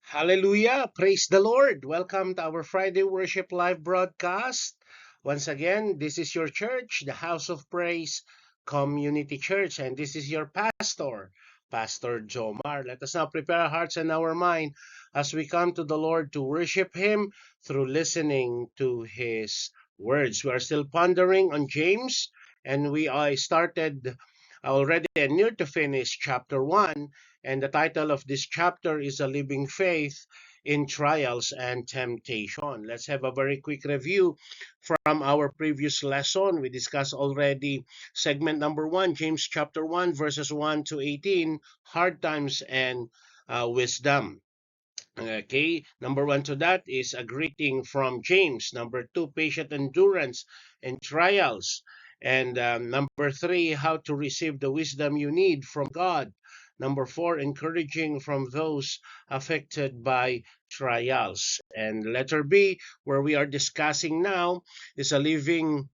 Hallelujah. Praise the Lord. Welcome to our Friday Worship Live broadcast. Once again, this is your church, the House of Praise Community Church, and this is your pastor, Pastor Jomar. Let us now prepare our hearts and our mind as we come to the Lord to worship Him through listening to His words. We are still pondering on James, and we started already and near to finish chapter 1. And the title of this chapter is A Living Faith in Trials and Temptation. Let's have a very quick review from our previous lesson. We discussed already segment number 1, James chapter 1, verses 1 to 18, hard times and wisdom. Okay, number 1 to that is a greeting from James. Number 2, patient endurance and trials. And number 3, how to receive the wisdom you need from God. Number 4, encouraging from those affected by trials. And letter B, where we are discussing now, is a living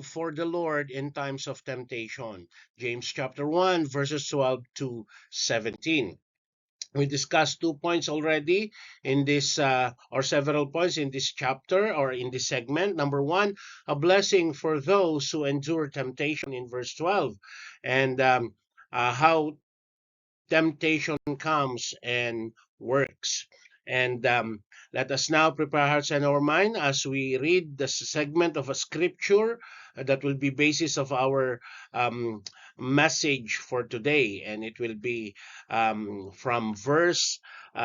for the Lord in times of temptation. James chapter 1, verses 12 to 17. We discussed 2 points already in this, or several points in this chapter or in this segment. Number 1, a blessing for those who endure temptation in verse 12, and how temptation comes and works. And let us now prepare our hearts and our mind as we read the segment of a scripture that will be basis of our um, message for today. And it will be from verse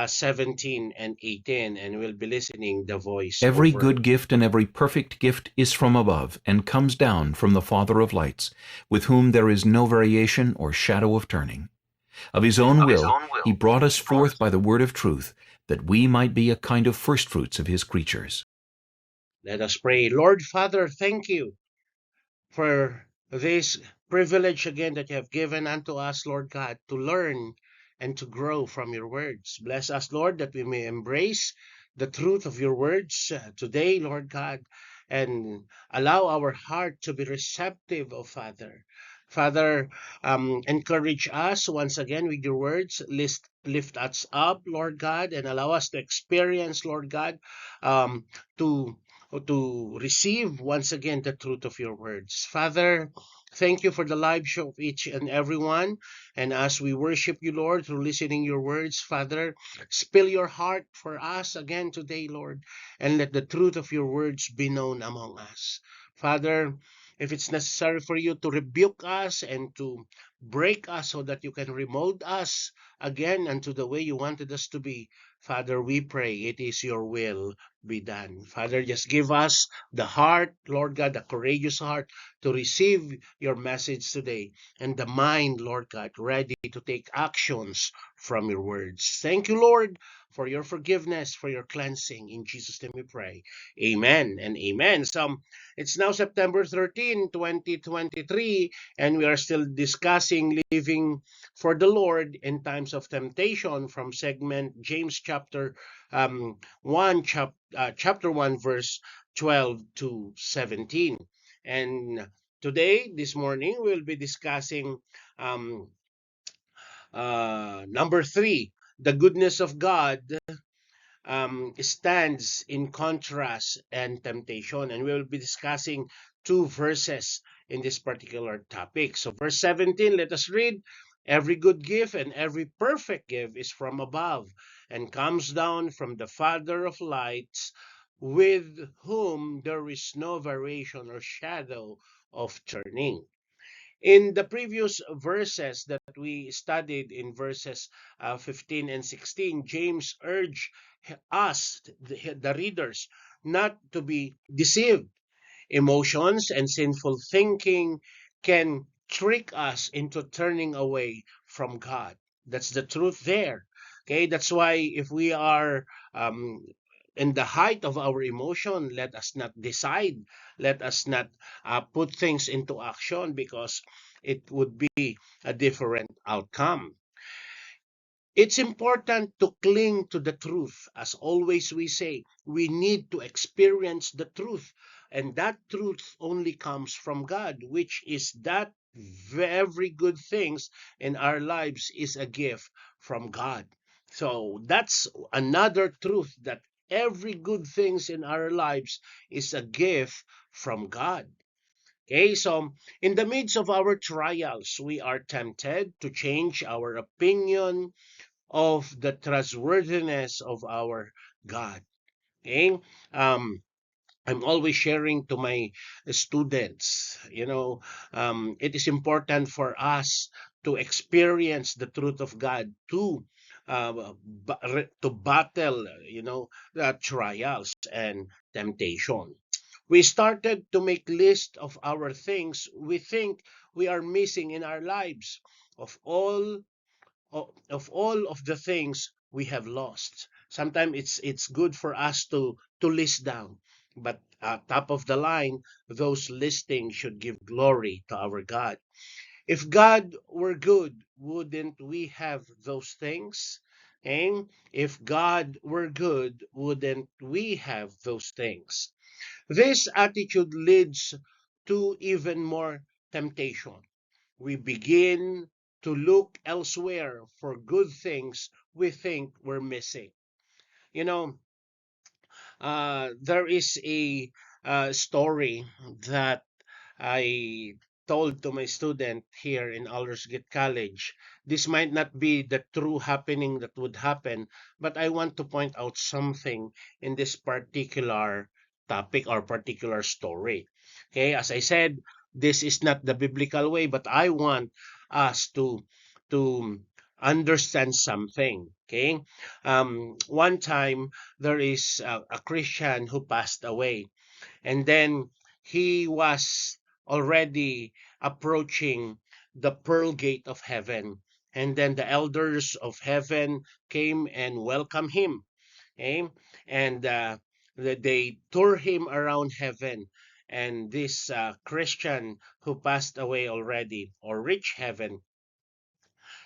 17 and 18. And we'll be listening the voice Every over. good gift and every perfect gift is from above, and comes down from the Father of lights, with whom there is no variation or shadow of turning. Of his own will he brought us forth by the word of truth, that we might be a kind of firstfruits of his creatures. Let us pray. Lord Father, thank you for this privilege again that you have given unto us, Lord God, to learn and to grow from your words. Bless us, Lord, that we may embrace the truth of your words today, Lord God, and allow our heart to be receptive, oh Father. Father, encourage us once again with your words. Lift us up, Lord God, and allow us to experience, Lord God, um, to receive once again the truth of your words. Father, thank you for the lives of each and every one. And as we worship you, Lord, through listening your words, Father, spill your heart for us again today, Lord, and let the truth of your words be known among us. Father, if it's necessary for you to rebuke us and to break us so that you can remold us again unto the way you wanted us to be, Father, we pray it is your will be done. Father, just give us the heart, Lord God, the courageous heart to receive your message today, and the mind, Lord God, ready to take actions from your words. Thank you, Lord, for your forgiveness, for your cleansing. In Jesus' name we pray. Amen and amen. So it's now September 13, 2023, and we are still discussing living for the Lord in times of temptation from segment James um, 1, chapter 1, verse 12 to 17. And today, this morning, we'll be discussing um, number 3, the goodness of God stands in contrast and temptation. And we will be discussing 2 verses in this particular topic. So, verse 17, let us read. Every good gift and every perfect gift is from above and comes down from the Father of lights, with whom there is no variation or shadow of turning. In the previous verses that we studied in verses 15 and 16, James urged us, the readers, not to be deceived. Emotions and sinful thinking can trick us into turning away from God. That's the truth there. Okay, that's why if we are um, in the height of our emotion, let us not decide, let us not put things into action, because it would be a different outcome. It's important to cling to the truth. As always, we say we need to experience the truth, and that truth only comes from God, which is that every good things in our lives is a gift from God. So that's another truth, that every good things in our lives is a gift from God. Okay, so in the midst of our trials, we are tempted to change our opinion of the trustworthiness of our God. Okay, um, I'm always sharing to my students, it is important for us to experience the truth of God, to battle, the trials and temptation. We started to make list of our things we think we are missing in our lives, of all of the things we have lost. Sometimes it's good for us to list down, but top of the line, those listings should give glory to our God. If God were good, wouldn't we have those things? And if God were good, wouldn't we have those things? This attitude leads to even more temptation. We begin to look elsewhere for good things we think we're missing. You know, there is a story that I told to my student here in Aldersgate College. This might not be the true happening that would happen, but I want to point out something in this particular topic or particular story. Okay, as I said, this is not the biblical way, but I want us to understand something. Okay, one time there is a Christian who passed away, and then he was already approaching the pearl gate of heaven, and then the elders of heaven came and welcomed him, okay? And they tore him around heaven, and this Christian who passed away already or reached heaven,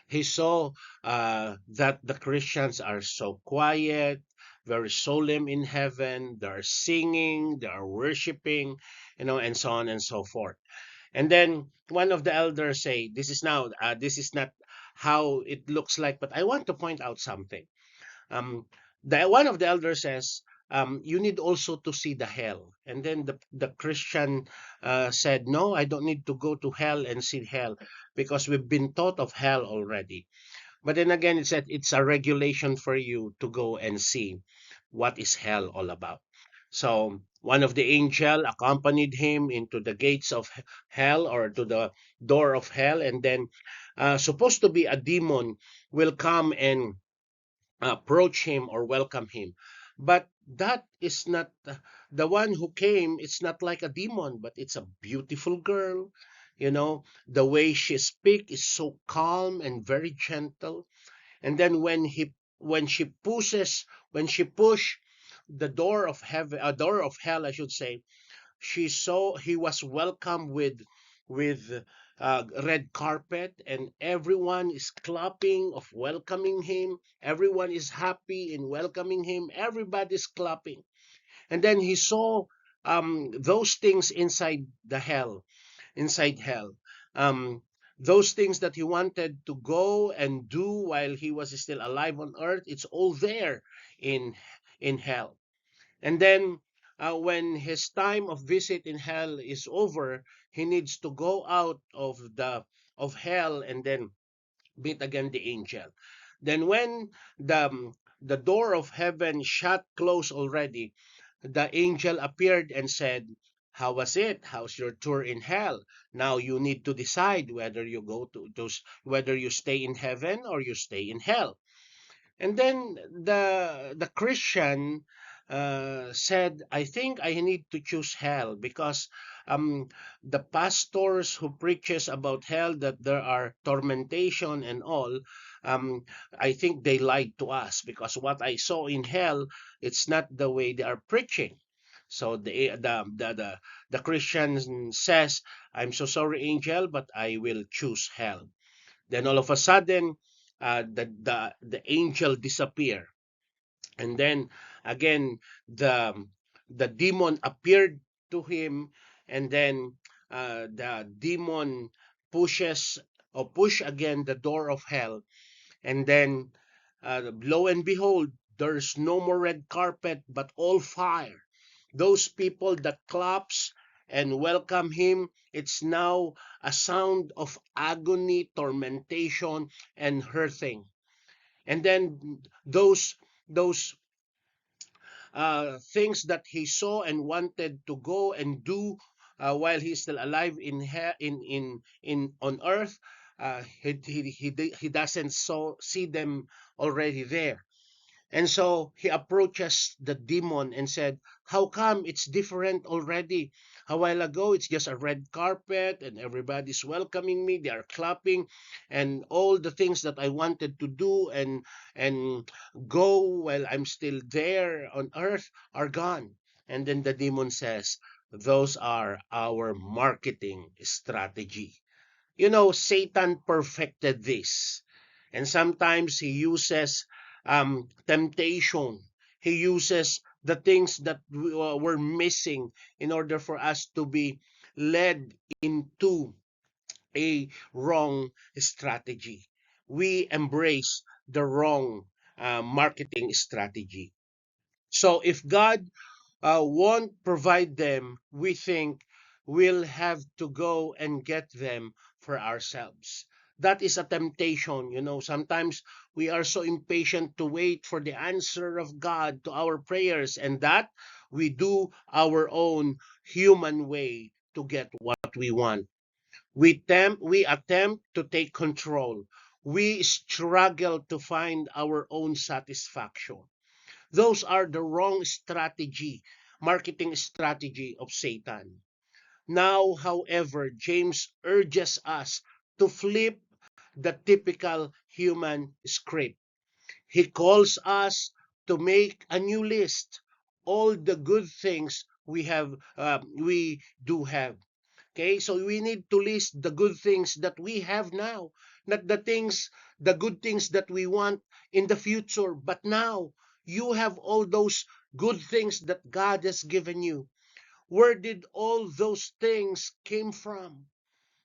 he saw that the Christians are so quiet, very solemn in heaven. They're singing, they're worshiping, and so on and so forth. And then one of the elders say, this is not how it looks like, but I want to point out something. Um, one of the elders says, you need also to see the hell. And then the Christian said, no, I don't need to go to hell and see hell because we've been taught of hell already. But then again, it said it's a regulation for you to go and see what is hell all about. So one of the angel accompanied him into the gates of hell, or to the door of hell, and then supposed to be a demon will come and approach him or welcome him. But that is not the one who came. It's not like a demon, but it's a beautiful girl. The way she speaks is so calm and very gentle. And then when she pushes when she push the door of heaven, a door of hell, I should say, she saw he was welcomed with red carpet, and everyone is clapping of welcoming him. Everyone is happy in welcoming him. Everybody's clapping. And then he saw those things inside hell. Um, those things that he wanted to go and do while he was still alive on earth, it's all there in in hell. And then when his time of visit in hell is over, he needs to go out of hell and then meet again the angel. Then when the door of heaven shut close already, the angel appeared and said, how was it? How's your tour in hell? Now you need to decide whether you go to those, whether you stay in heaven or you stay in hell. And then the Christian said, I think I need to choose hell because um, the pastors who preaches about hell, that there are tormentation and all, um, I think they lied to us, because what I saw in hell, it's not the way they are preaching. So the Christian says, I'm so sorry, angel, but I will choose hell. Then all of a sudden, the angel disappear, and then again the demon appeared to him, and then the demon pushes or push again the door of hell, and then lo and behold, there's no more red carpet, but all fire. Those people that claps and welcome him, it's now a sound of agony, tormentation, and hurting. And then those things that he saw and wanted to go and do while he's still alive in on earth, he doesn't see them already there. And so he approaches the demon and said, how come it's different already? A while ago, it's just a red carpet and everybody's welcoming me. They are clapping, and all the things that I wanted to do and go while I'm still there on earth are gone. And then the demon says, those are our marketing strategy. You know, Satan perfected this. And sometimes he uses temptation. He uses the things that we're missing in order for us to be led into a wrong strategy. We embrace the wrong marketing strategy. So if God won't provide them, we think we'll have to go and get them for ourselves. That is a temptation. You know, sometimes we are so impatient to wait for the answer of God to our prayers, and that we do our own human way to get what we want. We attempt to take control. We struggle to find our own satisfaction. Those are the wrong strategy, marketing strategy of Satan. Now, however, James urges us to flip the typical human script. He calls us to make a new list, all the good things we do have. Okay, so we need to list the good things that we have now, not the good things that we want in the future, but now you have all those good things that God has given you. Where did all those things came from?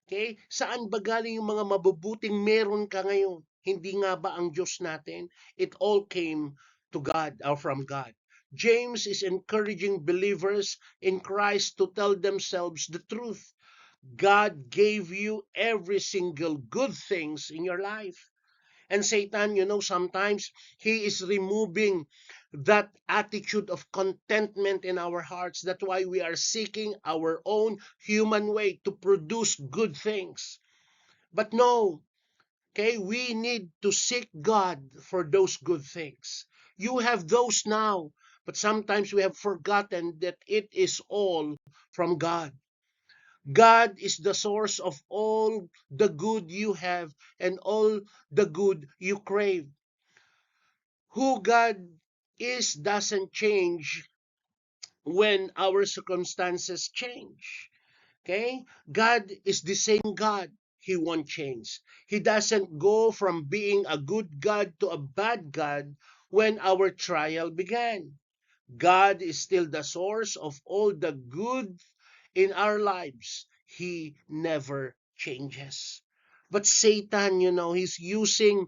Okay? Saan ba galing yung mga mabubuting meron ka ngayon? Hindi nga ba ang Diyos natin? It all came to God or from God. James is encouraging believers in Christ to tell themselves the truth. God gave you every single good things in your life. And Satan, you know, sometimes he is removing that attitude of contentment in our hearts. That's why we are seeking our own human way to produce good things. But no, okay, we need to seek God for those good things. You have those now, but sometimes we have forgotten that it is all from God. God is the source of all the good you have and all the good you crave. Who God is doesn't change when our circumstances change. Okay? God is the same God. He won't change. He doesn't go from being a good God to a bad God when our trial began. God is still the source of all the good in our lives. He never changes. But Satan, you know, he's using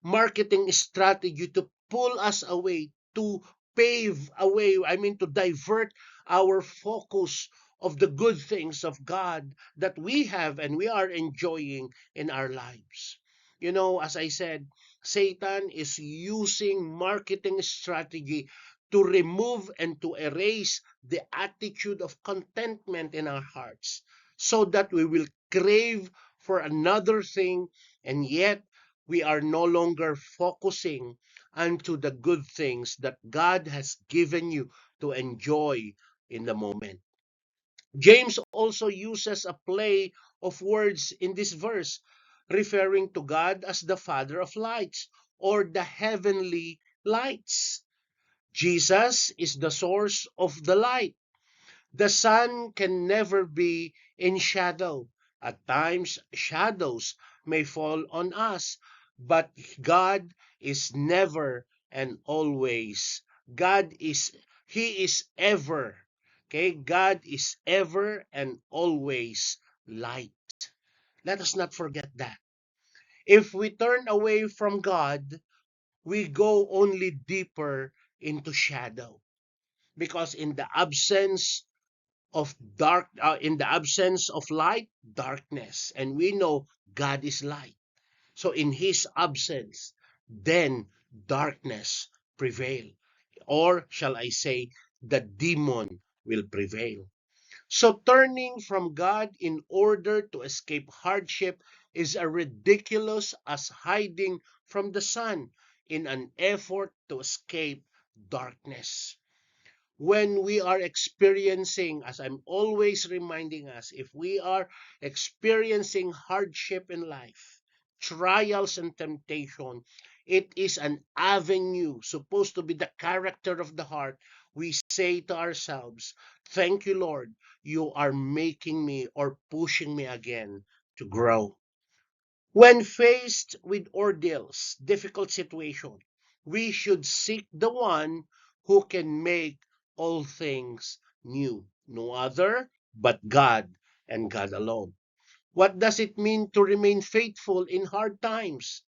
marketing strategy to pull us away, to pave away, to divert our focus of the good things of God that we have and we are enjoying in our lives. You know, as I said, Satan is using marketing strategy to remove and to erase the attitude of contentment in our hearts so that we will crave for another thing, and yet we are no longer focusing onto the good things that God has given you to enjoy in the moment. James also uses a play of words in this verse, referring to God as the Father of lights or the heavenly lights. Jesus is the source of the light. The sun can never be in shadow. At times, shadows may fall on us, but God is never and always. He is ever. Okay, God is ever and always light. Let us not forget that. If we turn away from God, we go only deeper into shadow. Because in the absence of light, darkness. And we know God is light. So in his absence, then darkness prevail. Or shall I say, the demon will prevail. So turning from God in order to escape hardship is as ridiculous as hiding from the sun in an effort to escape darkness. When we are experiencing, as I'm always reminding us, if we are experiencing hardship in life, trials and temptation, it is an avenue supposed to be the character of the heart. We say to ourselves, thank you, Lord, you are making me or pushing me again to grow. When faced with ordeals, difficult situation, we should seek the one who can make all things new. No other but God and God alone. What does it mean to remain faithful in hard times?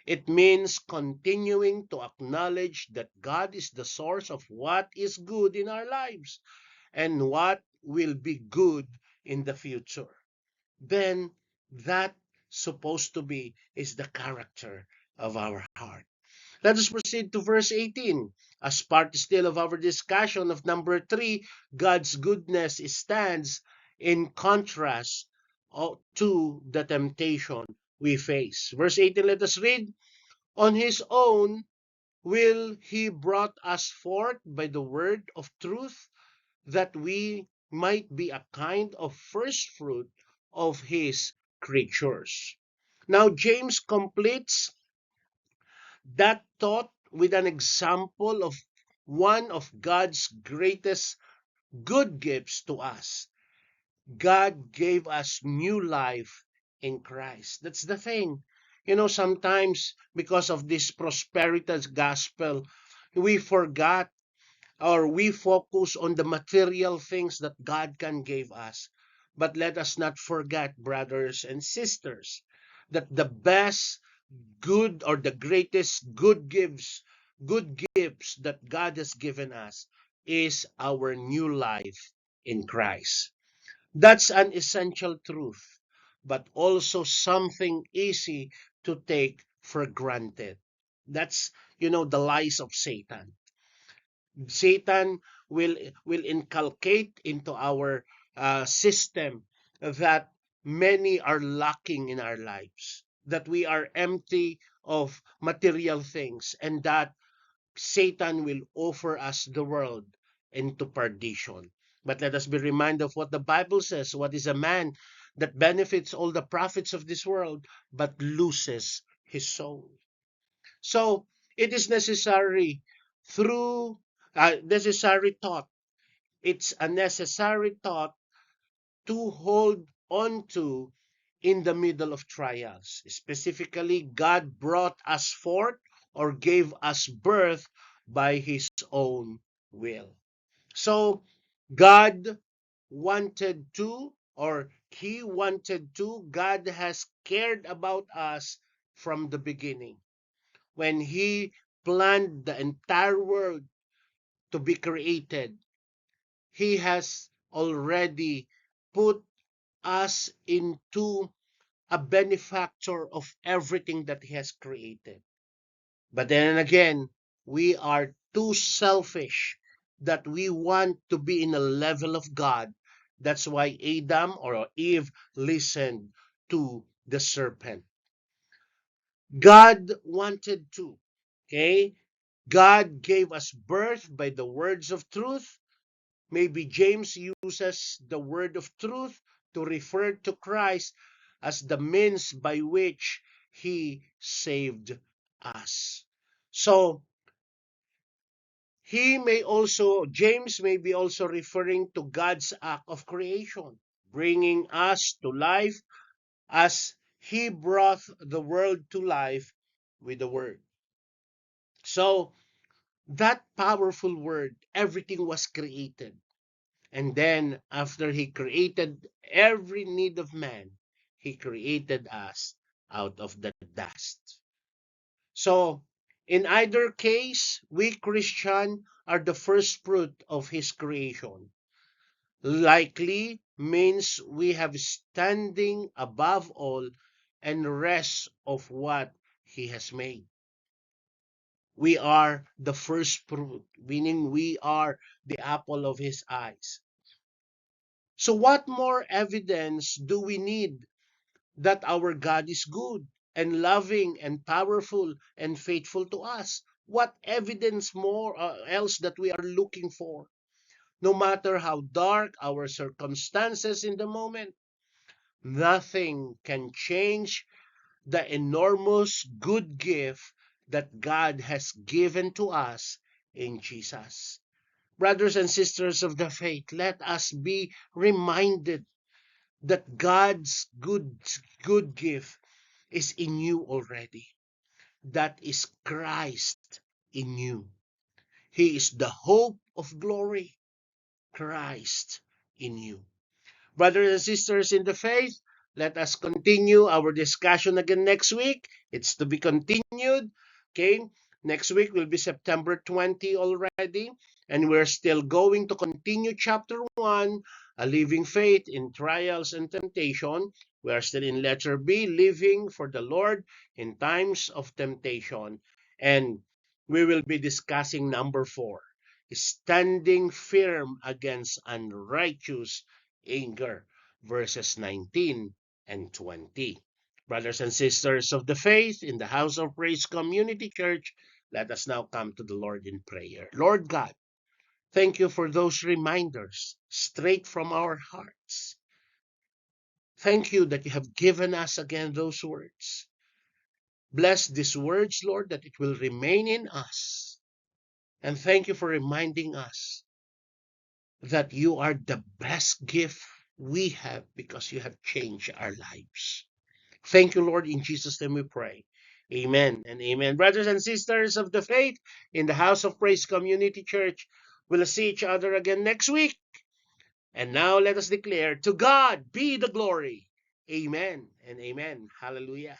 It means continuing to acknowledge that God is the source of what is good in our lives and what will be good in the future. Then that supposed to be is the character of our heart. Let us proceed to verse 18. As part still of our discussion of number 3, God's goodness stands in contrast to the temptation we face. Verse 18, let us read. On his own will he brought us forth by the word of truth, that we might be a kind of first fruit of his creatures. Now, James completes that thought with an example of one of God's greatest good gifts to us. God gave us new life in Christ. That's the thing. Sometimes because of this prosperity gospel, we forgot or we focus on the material things that God can give us. But let us not forget, brothers and sisters, that the best good or the greatest good gifts that God has given us is our new life in Christ. That's an essential truth, but also something easy to take for granted. That's, the lies of Satan. Satan will inculcate into our system that many are lacking in our lives, that we are empty of material things, and that Satan will offer us the world into perdition. But let us be reminded of what the Bible says. What is a man that benefits all the profits of this world but loses his soul? So it is necessary through necessary thought. It's a necessary thought to hold on to in the middle of trials. Specifically, God brought us forth or gave us birth by his own will. So God wanted to, or he wanted to, God has cared about us from the beginning. When he planned the entire world to be created, he has already put us into a benefactor of everything that he has created. But then again, we are too selfish that we want to be in a level of God. That's why Adam or Eve listened to the serpent. God wanted to. Okay? God gave us birth by the words of truth. Maybe James uses the word of truth to refer to Christ as the means by which he saved us. So, James may be also referring to God's act of creation, bringing us to life as he brought the world to life with the word. So, that powerful word, everything was created. And then, after he created every need of man, he created us out of the dust. So, In either case, we Christian are the first fruit of his creation. Likely means we have standing above all and rest of what he has made. We are the first fruit, meaning we are the apple of his eyes. So what more evidence do we need that our God is good and loving and powerful and faithful to us? What evidence more else that we are looking for? No matter how dark our circumstances in the moment, nothing can change the enormous good gift that God has given to us in Jesus. Brothers and sisters of the faith, let us be reminded that God's good gift is in you already. That is Christ in you. He is the hope of glory, Christ in you. Brothers and sisters in the faith, let us continue our discussion again next week. It's to be continued. Okay, next week will be September 20 already, and we're still going to continue chapter 1, a living faith in trials and temptation. We are still in letter B, living for the Lord in times of temptation. And we will be discussing number 4, standing firm against unrighteous anger, verses 19 and 20. Brothers and sisters of the faith in the House of Praise Community Church, let us now come to the Lord in prayer. Lord God, thank you for those reminders straight from our hearts. Thank you that you have given us again those words. Bless these words, Lord, that it will remain in us. And thank you for reminding us that you are the best gift we have because you have changed our lives. Thank you, Lord. In Jesus' name we pray. Amen and amen. Brothers and sisters of the faith in the House of Praise Community Church, we'll see each other again next week. And now let us declare, to God be the glory. Amen and amen. Hallelujah.